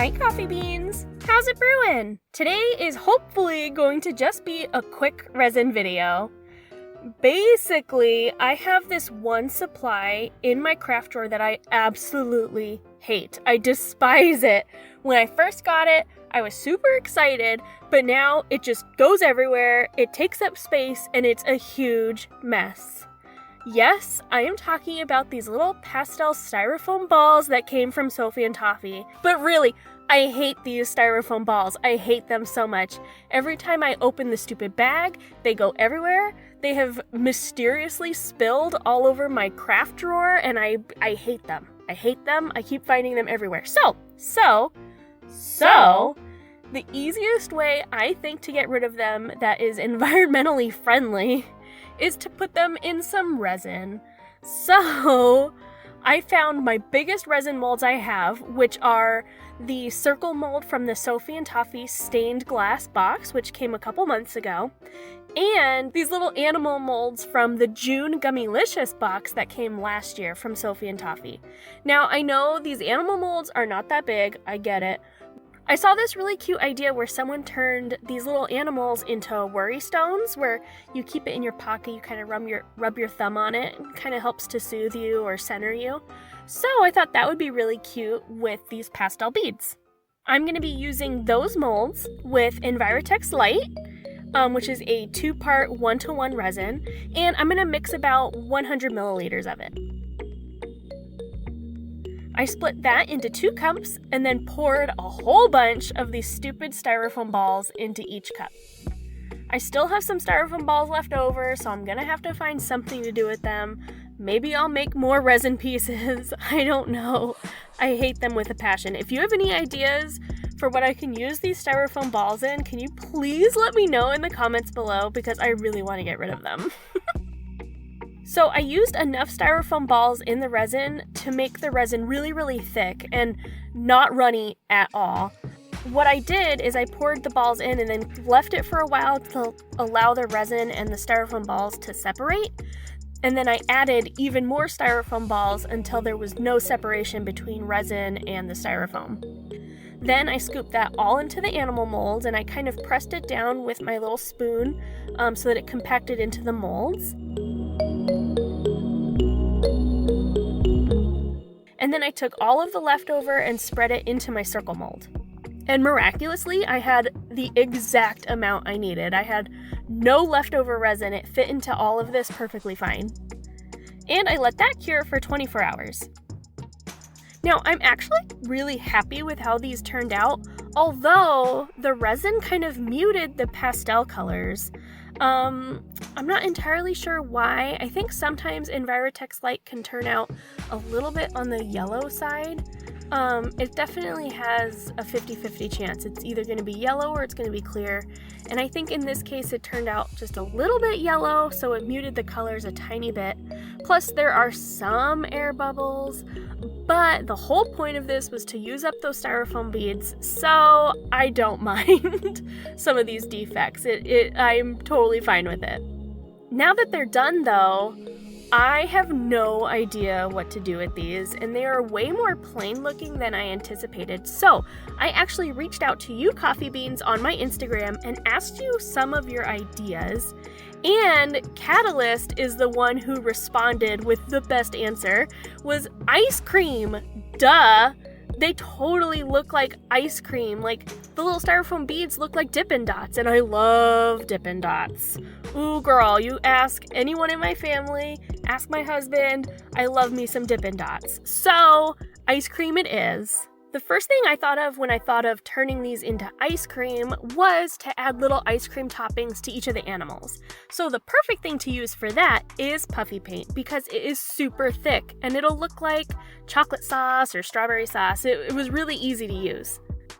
Alright, coffee beans, how's it brewing? Today is hopefully going to just be a quick resin video. Basically, I have this one supply in my craft drawer that I absolutely hate. I despise it. When I first got it, I was super excited, but now it just goes everywhere, it takes up space, and it's a huge mess. Yes, I am talking about these little pastel styrofoam balls that came from Sophie and Toffee. But really, I hate these styrofoam balls. I hate them so much. Every time I open the stupid bag, they go everywhere. They have mysteriously spilled all over my craft drawer, and I hate them. I hate them. I keep finding them everywhere. So, the easiest way I think to get rid of them that is environmentally friendly is to put them in some resin. So I found my biggest resin molds I have, which are the circle mold from the Sophie and Toffee stained glass box, which came a couple months ago, and these little animal molds from the June Gummylicious box that came last year from Sophie and Toffee. Now, I know these animal molds are not that big, I get it. I saw this really cute idea where someone turned these little animals into worry stones, where you keep it in your pocket, you kind of rub your thumb on it, and kind of helps to soothe you or center you. So I thought that would be really cute with these pastel beads. I'm going to be using those molds with Envirotex Light, which is a 2-part 1-to-1 resin, and I'm going to mix about 100 milliliters of it. I split that into 2 cups and then poured a whole bunch of these stupid styrofoam balls into each cup. I still have some styrofoam balls left over, so I'm gonna have to find something to do with them. Maybe I'll make more resin pieces. I don't know. I hate them with a passion. If you have any ideas for what I can use these styrofoam balls in, can you please let me know in the comments below, because I really want to get rid of them. So I used enough styrofoam balls in the resin to make the resin really, really thick and not runny at all. What I did is I poured the balls in and then left it for a while to allow the resin and the styrofoam balls to separate. And then I added even more styrofoam balls until there was no separation between resin and the styrofoam. Then I scooped that all into the animal molds and I kind of pressed it down with my little spoon so that it compacted into the molds. And then I took all of the leftover and spread it into my circle mold. And miraculously, I had the exact amount I needed. I had no leftover resin. It fit into all of this perfectly fine. And I let that cure for 24 hours. Now, I'm actually really happy with how these turned out, although the resin kind of muted the pastel colors. I'm not entirely sure why. I think sometimes Envirotex Light can turn out a little bit on the yellow side. It definitely has a 50-50 chance. It's either going to be yellow or it's going to be clear. And I think in this case it turned out just a little bit yellow, so it muted the colors a tiny bit. Plus there are some air bubbles, but the whole point of this was to use up those styrofoam beads, so I don't mind some of these defects. I'm totally fine with it. Now that they're done though, I have no idea what to do with these, and they are way more plain looking than I anticipated. So I actually reached out to you coffee beans on my Instagram and asked you some of your ideas. And Kat Alyst is the one who responded with the best answer, was ice cream. Duh! They totally look like ice cream. Like, the little styrofoam beads look like Dippin Dots, and I love Dippin Dots. Ooh, girl, you ask anyone in my family, ask my husband, I love me some Dippin Dots. So, ice cream it is. The first thing I thought of when I thought of turning these into ice cream was to add little ice cream toppings to each of the animals. So the perfect thing to use for that is puffy paint, because it is super thick and it'll look like chocolate sauce or strawberry sauce. It was really easy to use.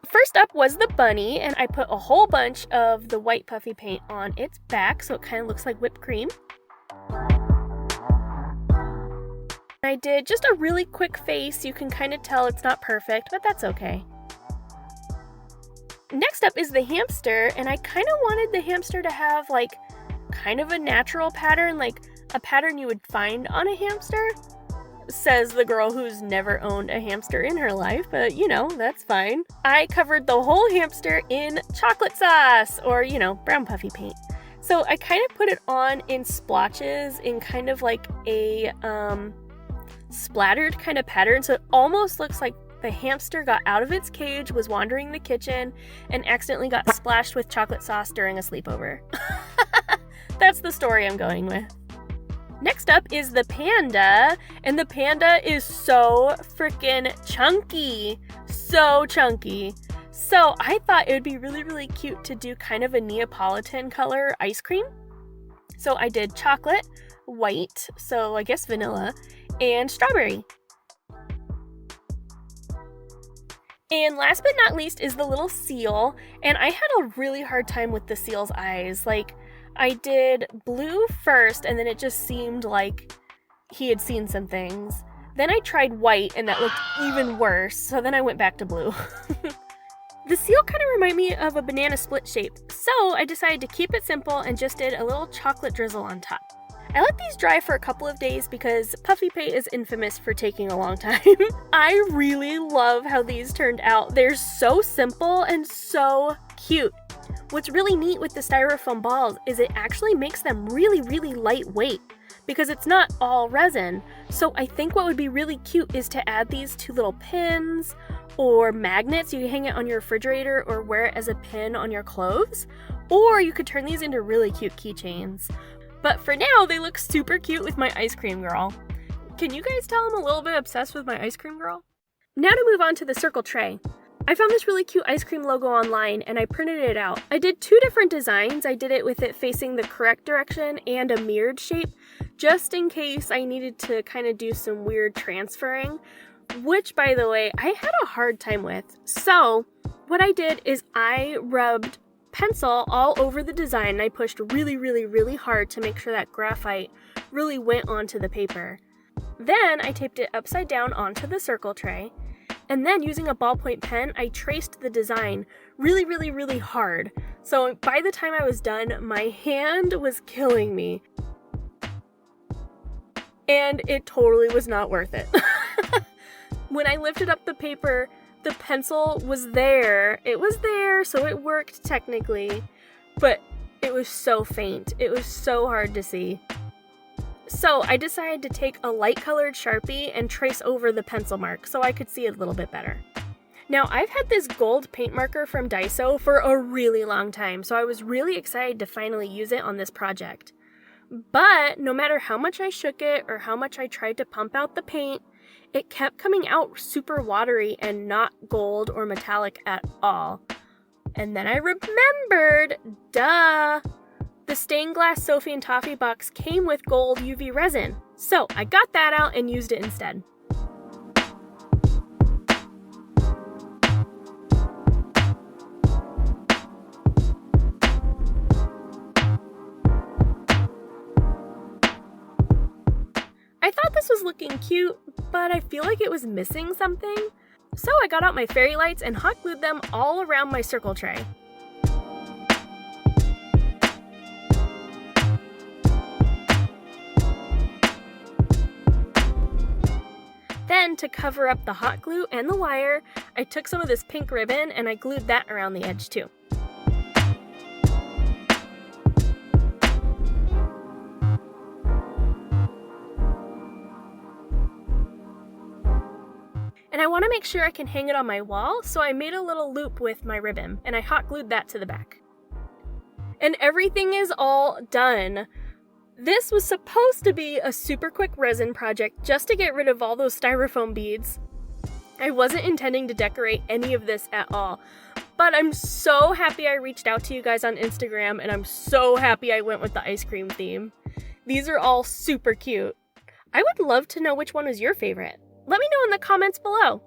First up was the bunny, and I put a whole bunch of the white puffy paint on its back so it kind of looks like whipped cream. I did just a really quick face. You can kind of tell it's not perfect, but that's okay. Next up is the hamster, and I kind of wanted the hamster to have like kind of a natural pattern, like a pattern you would find on a hamster. says the girl who's never owned a hamster in her life, but you know, that's fine. I covered the whole hamster in chocolate sauce, or you know, brown puffy paint. So I kind of put it on in splotches in kind of like a splattered kind of pattern, so it almost looks like the hamster got out of its cage, was wandering the kitchen, and accidentally got splashed with chocolate sauce during a sleepover. That's the story I'm going with. Next up is the panda, and the panda is so freaking chunky. So chunky. So I thought it would be really, really cute to do kind of a Neapolitan color ice cream. So I did chocolate, white, so I guess vanilla, and strawberry. And last but not least is the little seal, and I had a really hard time with the seal's eyes. Like, I did blue first, and then it just seemed like he had seen some things. Then I tried white, and that looked even worse, so then I went back to blue. The seal kind of reminded me of a banana split shape, so I decided to keep it simple and just did a little chocolate drizzle on top. I let these dry for a couple of days because puffy paint is infamous for taking a long time. I really love how these turned out. They're so simple and so cute. What's really neat with the styrofoam balls is it actually makes them really, really lightweight because it's not all resin. So I think what would be really cute is to add these to little pins or magnets. You can hang it on your refrigerator or wear it as a pin on your clothes. Or you could turn these into really cute keychains. But for now, they look super cute with my ice cream girl. Can you guys tell I'm a little bit obsessed with my ice cream girl? Now to move on to the circle tray. I found this really cute ice cream logo online and I printed it out. I did 2 different designs. I did it with it facing the correct direction and a mirrored shape, just in case I needed to kind of do some weird transferring, which, by the way, I had a hard time with. So what I did is I rubbed pencil all over the design and I pushed really, really, really hard to make sure that graphite really went onto the paper. Then I taped it upside down onto the circle tray, and then using a ballpoint pen, I traced the design really, really, really hard. So by the time I was done, my hand was killing me. And it totally was not worth it. When I lifted up the paper, the pencil was there. It was there, so it worked technically, but it was so faint. It was so hard to see. So I decided to take a light colored Sharpie and trace over the pencil mark so I could see it a little bit better. Now, I've had this gold paint marker from Daiso for a really long time, so I was really excited to finally use it on this project. But no matter how much I shook it or how much I tried to pump out the paint, it kept coming out super watery and not gold or metallic at all. And then I remembered, duh, the stained glass Sophie and Toffee box came with gold UV resin. So I got that out and used it instead. I thought this was looking cute, but I feel like it was missing something. So I got out my fairy lights and hot glued them all around my circle tray. Then, to cover up the hot glue and the wire, I took some of this pink ribbon and I glued that around the edge too. And I want to make sure I can hang it on my wall, so I made a little loop with my ribbon and I hot glued that to the back. And everything is all done. This was supposed to be a super quick resin project just to get rid of all those styrofoam beads. I wasn't intending to decorate any of this at all, but I'm so happy I reached out to you guys on Instagram and I'm so happy I went with the ice cream theme. These are all super cute. I would love to know which one was your favorite. Let me know in the comments below.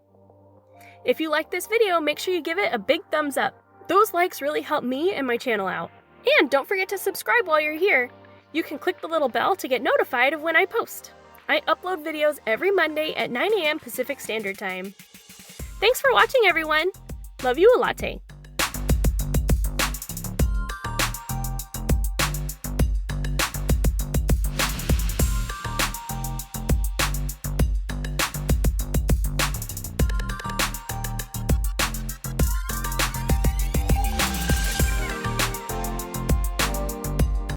If you like this video, make sure you give it a big thumbs up. Those likes really help me and my channel out. And don't forget to subscribe while you're here. You can click the little bell to get notified of when I post. I upload videos every Monday at 9 a.m. Pacific Standard Time. Thanks for watching, everyone. Love you a latte.